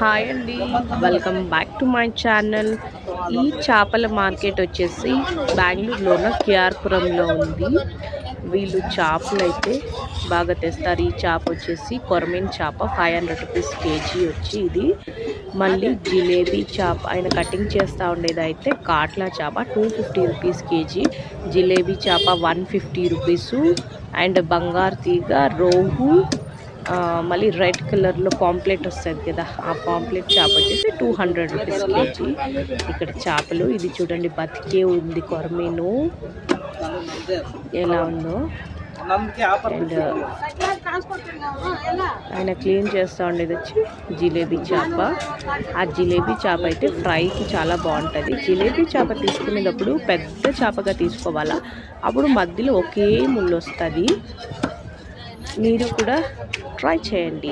Hi అండి, welcome back to my channel. ఈ చేపల మార్కెట్ వచ్చేసి బెంగళూరులోన కేఆర్పురంలో ఉంది. వీళ్ళు చేపలు అయితే బాగా తెస్తారు. ఈ చేప వచ్చేసి కొరమీన్ చేప 500 రూపీస్ కేజీ వచ్చి ఇది. మళ్ళీ జిలేబీ చేప ఆయన కటింగ్ చేస్తూ ఉండేది అయితే కాట్లా చేప 250 రూపీస్ కేజీ, జిలేబీ చేప 150 రూపీసు, అండ్ బంగారు తీగ, రోహు, మళ్ళీ రెడ్ కలర్లో పాంప్లెట్ వస్తుంది కదా, ఆ పాంప్లెట్ చేప వచ్చేసి 200 రూపీస్ కేజీ. ఇక్కడ చేపలు ఇది చూడండి, బతికే ఉంది కొరమీను ఎలా ఉందో. అండ్ ఆయన క్లీన్ చేస్తూ ఉండేది వచ్చి జిలేబీ చేప. ఆ జిలేబీ చేప అయితే ఫ్రైకి చాలా బాగుంటుంది. జిలేబీ చేప తీసుకునేటప్పుడు పెద్ద చేపగా తీసుకోవాలా, అప్పుడు మధ్యలో ఒకే ముళ్ళు వస్తుంది. మీరు కూడా ట్రై చేయండి.